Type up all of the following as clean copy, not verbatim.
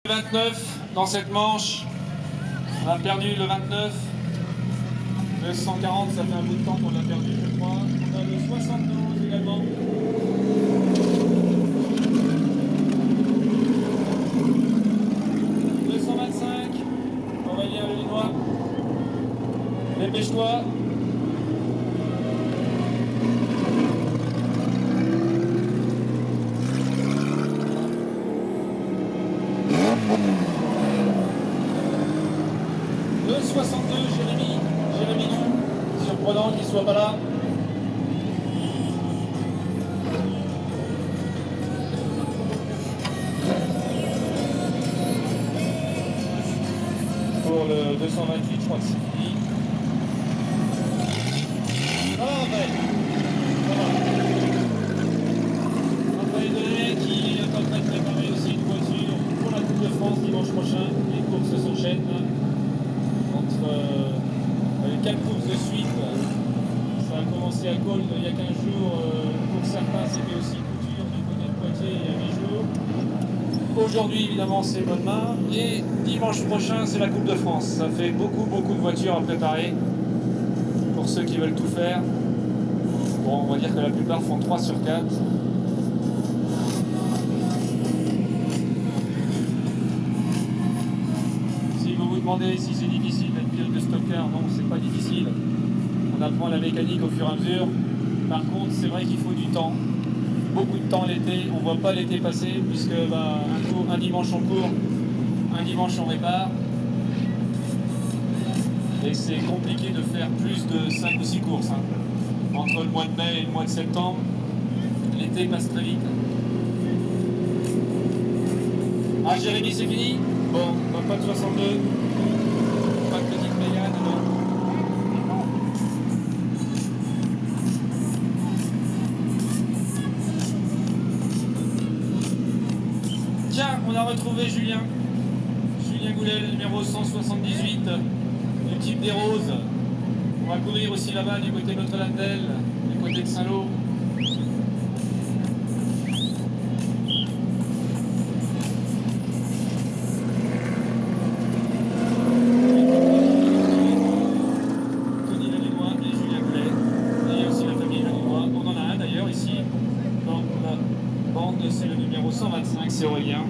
29 dans cette manche. On a perdu le 29. Le 140, ça fait un bout de temps qu'on l'a perdu, je crois. On a le 72 également. Le 125. Aurélien Le Linois. Dépêche-toi. Le 62, Jérémy Doux, surprenant qu'il ne soit pas là. Pour le 228, je crois que c'est fini. Raphaël Delay qui est en train de préparer aussi une voiture pour la Coupe de France dimanche prochain. Les courses s'enchaînent. Entre 4 courses de suite, ça a commencé à Côle il y a 15 jours, pour certains c'était aussi Couture du côté de Poitiers il y a 8 jours. Aujourd'hui évidemment c'est Bonne-Main et dimanche prochain c'est la Coupe de France. Ça fait beaucoup de voitures à préparer pour ceux qui veulent tout faire. Bon, on va dire que la plupart font 3 sur 4. Demander si c'est difficile d'être pilote de stock-car, non, c'est pas difficile. On apprend la mécanique au fur et à mesure. Par contre, c'est vrai qu'il faut du temps. Beaucoup de temps l'été. On voit pas l'été passer puisque un dimanche on court, un dimanche on répare. Et c'est compliqué de faire plus de 5 ou 6 courses. Entre le mois de mai et le mois de septembre, l'été passe très vite. Ah, Jérémy, c'est fini? Bon, pas de 62. Pas de petite Mégane, non. Tiens, on a retrouvé Julien. Julien Goulet, le numéro 178, du type des Roses. On va courir aussi là-bas du côté de Notre-Dame-d'Elle, du côté de Saint-Lô. C'est le numéro 125, c'est Aurélien.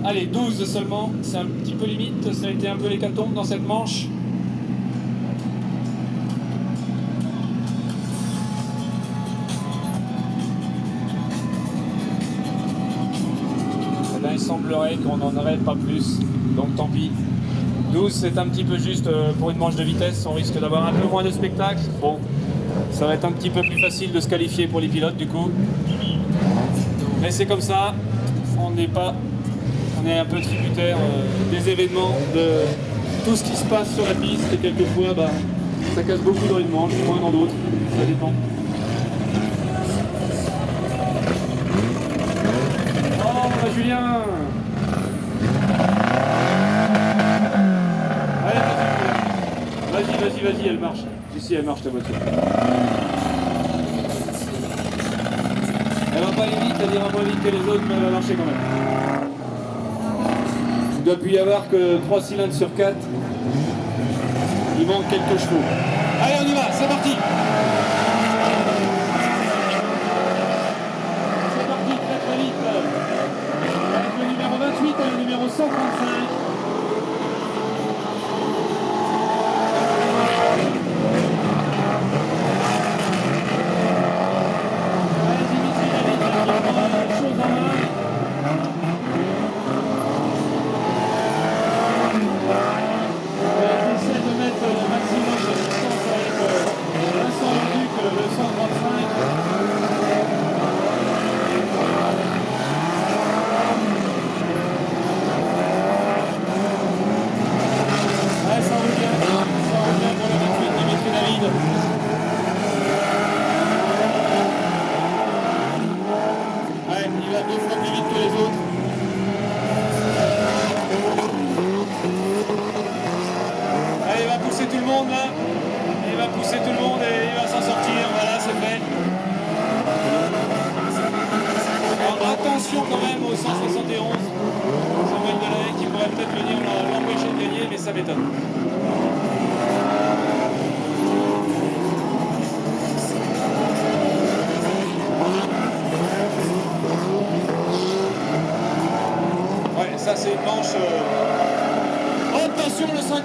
Allez, 12 seulement, c'est un petit peu limite, ça a été un peu l'hécatombe dans cette manche. Et là, il semblerait qu'on n'en aurait pas plus, donc tant pis. 12, c'est un petit peu juste pour une manche de vitesse, on risque d'avoir un peu moins de spectacle. Bon, ça va être un petit peu plus facile de se qualifier pour les pilotes du coup. Mais c'est comme ça, on est un peu tributaire des événements, de tout ce qui se passe sur la piste et quelquefois ça casse beaucoup dans une manche, moins dans d'autres, ça dépend. Oh, Julien! Vas-y, elle marche. Si, elle marche ta voiture. Elle va pas aller vite, elle ira moins vite que les autres, mais elle va marcher quand même. Il ne doit plus y avoir que 3 cylindres sur 4. Il manque quelques chevaux. Allez, on y va, c'est parti! C'est parti très vite. Avec le numéro 28 et le numéro 135. Essaie de mettre le maximum de distance avec Vincent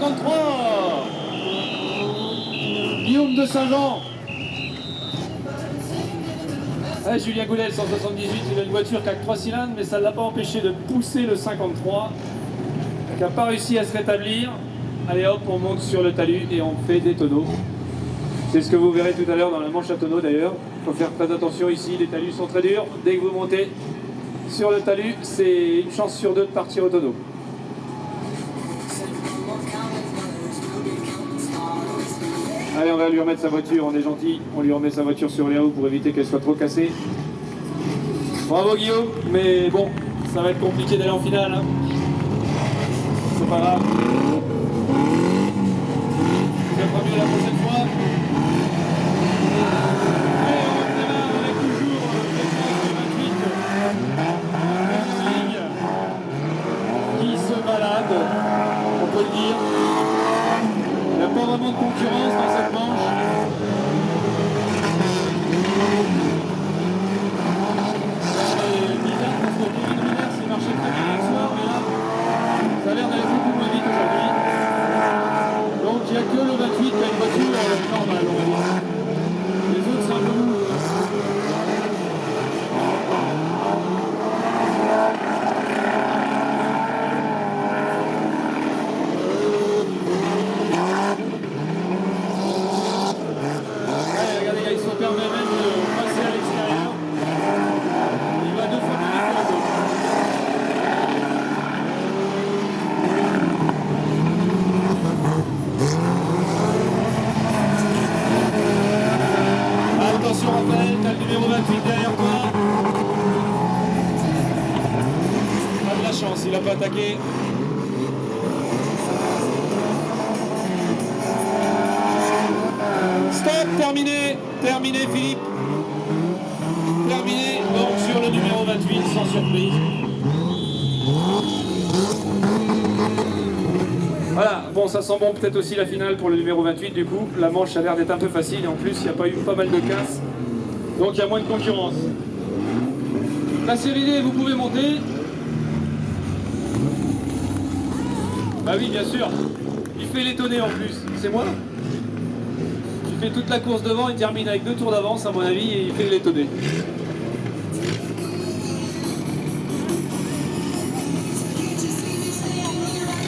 53. Guillaume de Saint-Jean. Ah, Julien Goulet, 178, il a une voiture qui a que 3 cylindres, mais ça ne l'a pas empêché de pousser le 53, qui n'a pas réussi à se rétablir. Allez hop, on monte sur le talus et on fait des tonneaux. C'est ce que vous verrez tout à l'heure dans la manche à tonneaux d'ailleurs. Il faut faire très attention ici, les talus sont très durs. Dès que vous montez sur le talus, c'est une chance sur 2 de partir au tonneau. Allez, on va lui remettre sa voiture, on est gentil. On lui remet sa voiture sur les roues pour éviter qu'elle soit trop cassée. Bravo Guillaume, mais bon, ça va être compliqué d'aller en finale. Hein. C'est pas grave. Ça fera mieux la prochaine fois. Et on démarre avec toujours le 28. Qui se balade, on peut le dire. Il n'y a pas vraiment de concurrence dans cette manche. C'est marché très bien hier soir, mais là, ça a l'air d'aller beaucoup moins vite aujourd'hui. Donc il n'y a que le 28 qui a une voiture normale, on va dire. Les autres, c'est un peu mou. Attention Raphaël, t'as le numéro 28 derrière toi. Pas de la chance, il n'a pas attaqué. Stop, terminé. Terminé Philippe. Terminé donc sur le numéro 28 sans surprise. Voilà, bon ça sent bon peut-être aussi la finale pour le numéro 28 du coup. La manche a l'air d'être un peu facile et en plus il n'y a pas eu pas mal de casse. Donc il y a moins de concurrence. La série D, vous pouvez monter. Bah oui bien sûr. Il fait l'étonner en plus, c'est moi. Il fait toute la course devant, il termine avec 2 tours d'avance à mon avis et il fait l'étonner.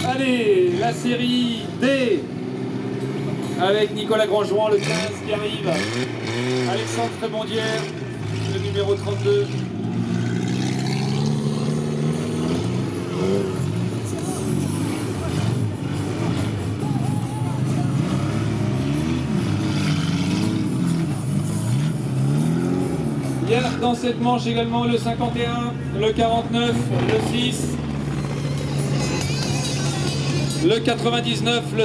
Allez, la série D avec Nicolas Grandjouan, le 15 qui arrive, Alexandre Trémondière, le numéro 32. Il y a dans cette manche également le 51, le 49, le 6, le 99, le